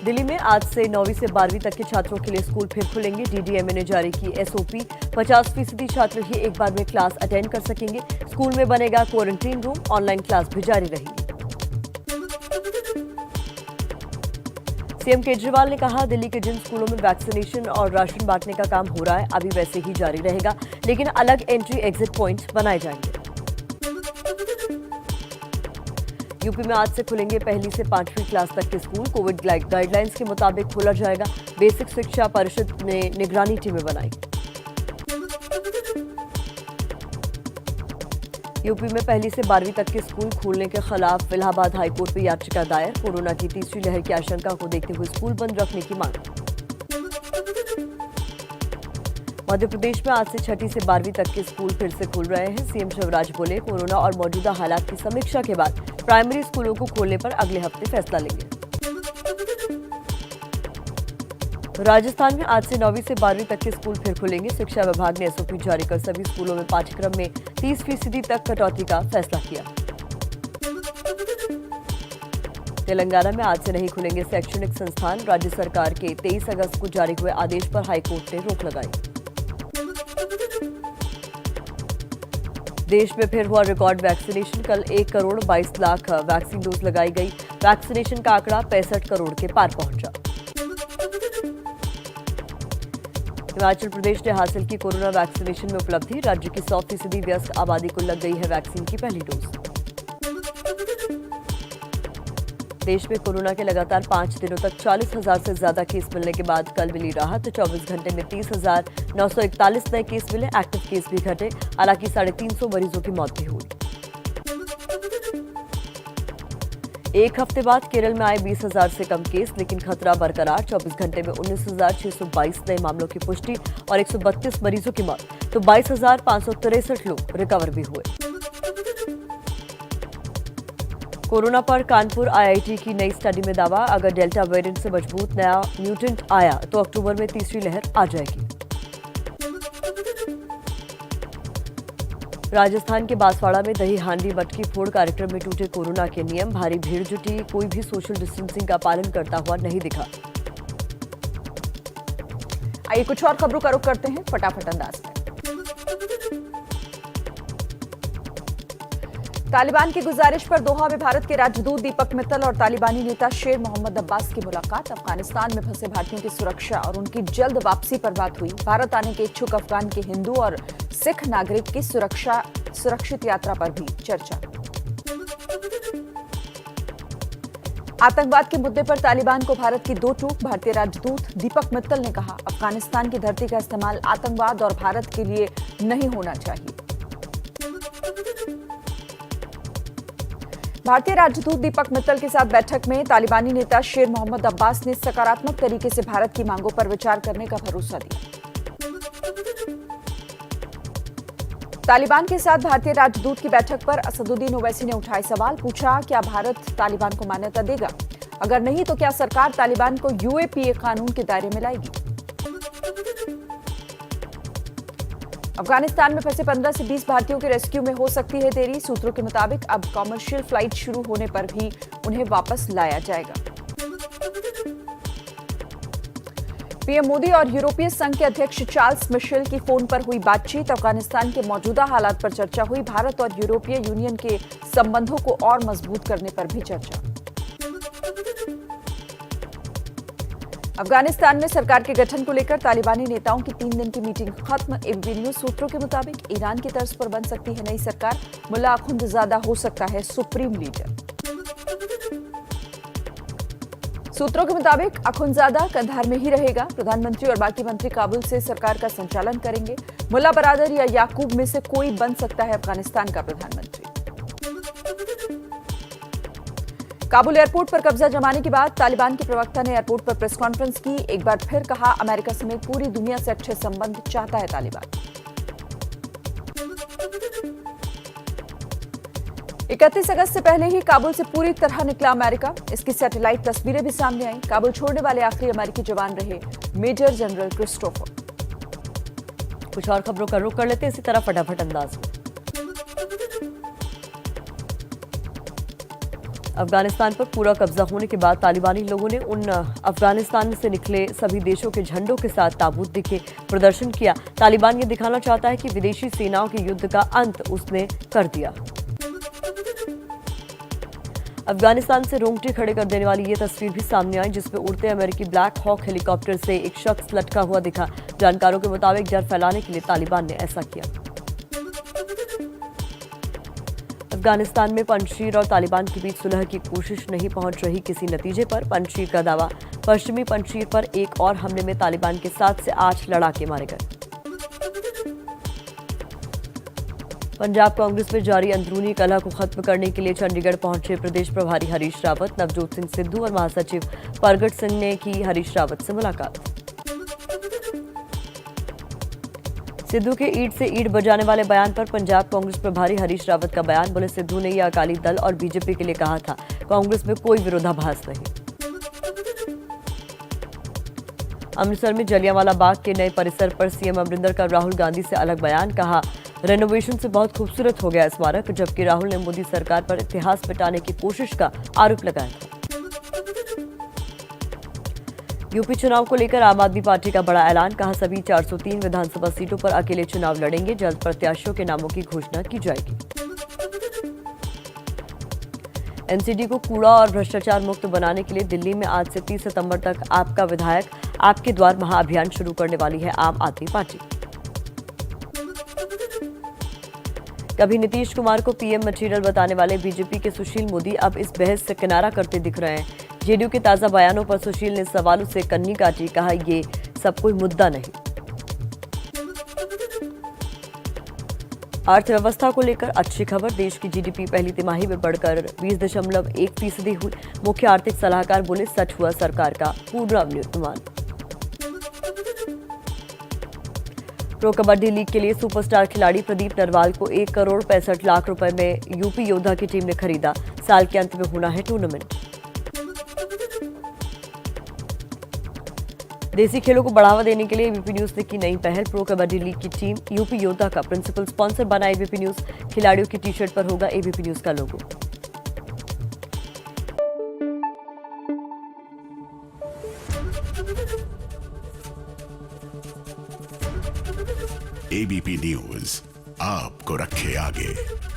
दिल्ली में आज से 9वीं से 12वीं तक के छात्रों के लिए स्कूल फिर खुलेंगे। डीडीएमए ने जारी की एसओपी। 50% छात्र ही एक बार में क्लास अटेंड कर सकेंगे। स्कूल में बनेगा क्वारंटीन रूम। ऑनलाइन क्लास भी जारी रहेगी। सीएम केजरीवाल ने कहा, दिल्ली के जिन स्कूलों में वैक्सीनेशन और राशन बांटने का काम हो रहा है अभी वैसे ही जारी रहेगा, लेकिन अलग एंट्री एग्जिट पॉइंट बनाए जाएंगे। यूपी में आज से खुलेंगे 1ली से 5वीं क्लास तक के स्कूल। कोविड गाइडलाइंस के मुताबिक खोला जाएगा। बेसिक शिक्षा परिषद ने निगरानी टीमें बनाई। यूपी में 1ली से 12वीं तक के स्कूल खोलने के खिलाफ इलाहाबाद हाईकोर्ट में याचिका दायर। कोरोना की तीसरी लहर की आशंका को देखते हुए स्कूल बंद रखने की मांग। मध्य प्रदेश में आज से 6ठी से 12वीं तक के स्कूल फिर से खुल रहे हैं। सीएम शिवराज बोले, कोरोना और मौजूदा हालात की समीक्षा के बाद प्राइमरी स्कूलों को खोलने पर अगले हफ्ते फैसला लेंगे। राजस्थान में आज से 9वीं से 12वीं तक के स्कूल फिर खुलेंगे। शिक्षा विभाग ने एसओपी जारी कर सभी स्कूलों में पाठ्यक्रम में 30% तक कटौती का फैसला किया। तेलंगाना में आज से नहीं खुलेंगे शैक्षणिक संस्थान। राज्य सरकार के 23 अगस्त को जारी हुए आदेश पर हाईकोर्ट ने रोक लगाई। देश में फिर हुआ रिकॉर्ड वैक्सीनेशन। कल 1 करोड़ 22 लाख वैक्सीन डोज लगाई गई। वैक्सीनेशन का आंकड़ा 65 करोड़ के पार पहुंचा। हिमाचल प्रदेश ने हासिल की कोरोना वैक्सीनेशन में उपलब्धि। राज्य की 100% व्यस्क आबादी को लग गई है वैक्सीन की पहली डोज। देश में कोरोना के लगातार 5 दिनों तक 40,000 से ज्यादा केस मिलने के बाद कल मिली राहत। 24 घंटे में 30,941 नए केस मिले। एक्टिव केस भी घटे। हालांकि 350 मरीजों की मौत भी हुई। एक हफ्ते बाद केरल में आए 20,000 से कम केस, लेकिन खतरा बरकरार। 24 घंटे में 19,622 नए मामलों की पुष्टि और 132 मरीजों की मौत, तो 22,563 लोग रिकवर भी हुए। कोरोना पर कानपुर आईआईटी की नई स्टडी में दावा, अगर डेल्टा वेरिएंट से मजबूत नया म्यूटेंट आया तो अक्टूबर में तीसरी लहर आ जाएगी। राजस्थान के बांसवाड़ा में दही हांडी मटकी फोड़ कार्यक्रम में टूटे कोरोना के नियम। भारी भीड़ जुटी। कोई भी सोशल डिस्टेंसिंग का पालन करता हुआ नहीं दिखा। आइए कुछ और खबरों का रुख करते हैं फटाफट अंदाज में। तालिबान की गुजारिश पर दोहा में भारत के राजदूत दीपक मित्तल और तालिबानी नेता शेर मोहम्मद अब्बास की मुलाकात। अफगानिस्तान में फंसे भारतीयों की सुरक्षा और उनकी जल्द वापसी पर बात हुई। भारत आने के इच्छुक अफगान के हिंदू और सिख नागरिक की सुरक्षित यात्रा पर भी चर्चा। आतंकवाद के मुद्दे पर तालिबान को भारत की दो टूक। भारतीय राजदूत दीपक मित्तल ने कहा, अफगानिस्तान की धरती का इस्तेमाल आतंकवाद और भारत के लिए नहीं होना चाहिए। भारतीय राजदूत दीपक मित्तल के साथ बैठक में तालिबानी नेता शेर मोहम्मद अब्बास ने सकारात्मक तरीके से भारत की मांगों पर विचार करने का भरोसा दिया। तालिबान के साथ भारतीय राजदूत की बैठक पर असदुद्दीन ओवैसी ने उठाए सवाल। पूछा, क्या भारत तालिबान को मान्यता देगा? अगर नहीं तो क्या सरकार तालिबान को यूएपीए कानून के दायरे में लाएगी? अफगानिस्तान में फंसे 15 से 20 भारतीयों के रेस्क्यू में हो सकती है देरी। सूत्रों के मुताबिक अब कॉमर्शियल फ्लाइट शुरू होने पर भी उन्हें वापस लाया जाएगा। पीएम मोदी और यूरोपीय संघ के अध्यक्ष चार्ल्स मिशेल की फोन पर हुई बातचीत। अफगानिस्तान के मौजूदा हालात पर चर्चा हुई। भारत और यूरोपीय यूनियन के संबंधों को और मजबूत करने पर भी चर्चा। अफगानिस्तान में सरकार के गठन को लेकर तालिबानी नेताओं की 3 दिन की मीटिंग खत्म। एबीपी न्यूज सूत्रों के मुताबिक ईरान की तर्ज पर बन सकती है नई सरकार। मुल्ला अखुंदजादा हो सकता है सुप्रीम लीडर। सूत्रों के मुताबिक अखुंदजादा कंधार में ही रहेगा। प्रधानमंत्री और बाकी मंत्री काबुल से सरकार का संचालन करेंगे। मुल्ला बरादर या याकूब में से कोई बन सकता है अफगानिस्तान का प्रधानमंत्री। काबुल एयरपोर्ट पर कब्जा जमाने के बाद तालिबान के प्रवक्ता ने एयरपोर्ट पर प्रेस कॉन्फ्रेंस की। एक बार फिर कहा, अमेरिका समेत पूरी दुनिया से अच्छे संबंध चाहता है तालिबान। 31 अगस्त से पहले ही काबुल से पूरी तरह निकला अमेरिका। इसकी सैटेलाइट तस्वीरें भी सामने आई। काबुल छोड़ने वाले आखिरी अमेरिकी जवान रहे मेजर जनरल क्रिस्टोफर। कुछ और खबरों का रुख कर लेते हैं इसी तरह फटाफट अंदाज में। अफगानिस्तान पर पूरा कब्जा होने के बाद तालिबानी लोगों ने उन अफगानिस्तान से निकले सभी देशों के झंडों के साथ ताबूत दिखे प्रदर्शन किया। तालिबान ये दिखाना चाहता है कि विदेशी सेनाओं के युद्ध का अंत उसने कर दिया। अफगानिस्तान से रोंगटे खड़े कर देने वाली ये तस्वीर भी सामने आई, जिसमें उड़ते अमेरिकी ब्लैक हॉक हेलीकॉप्टर से एक शख्स लटका हुआ दिखा। जानकारों के मुताबिक डर फैलाने के लिए तालिबान ने ऐसा किया। अफगानिस्तान में पंजशीर और तालिबान के बीच सुलह की कोशिश नहीं पहुंच रही किसी नतीजे पर। पंजशीर का दावा, पश्चिमी पंजशीर पर एक और हमले में तालिबान के 7 से 8 लड़ाके मारे गए। पंजाब कांग्रेस में जारी अंदरूनी कलह को खत्म करने के लिए चंडीगढ़ पहुंचे प्रदेश प्रभारी हरीश रावत। नवजोत सिंह सिद्धू और महासचिव परगट सिंह ने की हरीश रावत से मुलाकात। सिद्धू के ईंट से ईंट बजाने वाले बयान पर पंजाब कांग्रेस प्रभारी हरीश रावत का बयान। बोले, सिद्धू ने यह अकाली दल और बीजेपी के लिए कहा था, कांग्रेस में कोई विरोधाभास नहीं। अमृतसर में जलियांवाला बाग के नए परिसर पर सीएम अमरिंदर का राहुल गांधी से अलग बयान। कहा, रेनोवेशन से बहुत खूबसूरत हो गया स्मारक, जबकि राहुल ने मोदी सरकार पर इतिहास मिटाने की कोशिश का आरोप लगाया था। यूपी चुनाव को लेकर आम आदमी पार्टी का बड़ा ऐलान। कहा, सभी 403 विधानसभा सीटों पर अकेले चुनाव लड़ेंगे। जल्द प्रत्याशियों के नामों की घोषणा की जाएगी। एनसीडी को कूड़ा और भ्रष्टाचार मुक्त बनाने के लिए दिल्ली में आज से 30 सितंबर तक आपका विधायक आपके द्वार महाअभियान शुरू करने वाली है आम आदमी पार्टी। कभी नीतीश कुमार को पीएम मटेरियल बताने वाले बीजेपी के सुशील मोदी अब इस बहस से किनारा करते दिख रहे हैं। जेडीयू के ताजा बयानों पर सुशील ने सवालों से कन्नी काटी। कहा, ये सब कोई मुद्दा नहीं। अर्थव्यवस्था को लेकर अच्छी खबर, देश की जीडीपी पहली तिमाही में बढ़कर 20.1% हुई। मुख्य आर्थिक सलाहकार बोले, सच हुआ सरकार का पूर्वानुमान। प्रो कबड्डी लीग के लिए सुपरस्टार खिलाड़ी प्रदीप नरवाल को 1 करोड़ 65 लाख रुपए में यूपी योद्धा की टीम ने खरीदा। साल के अंत में होना है टूर्नामेंट। देसी खेलों को बढ़ावा देने के लिए एबीपी न्यूज ने की नई पहल। प्रो कबड्डी लीग की टीम यूपी योद्धा का प्रिंसिपल स्पॉन्सर बना एबीपी न्यूज। खिलाड़ियों की टी-शर्ट पर होगा एबीपी न्यूज का लोगो। एबीपी न्यूज आपको रखे आगे।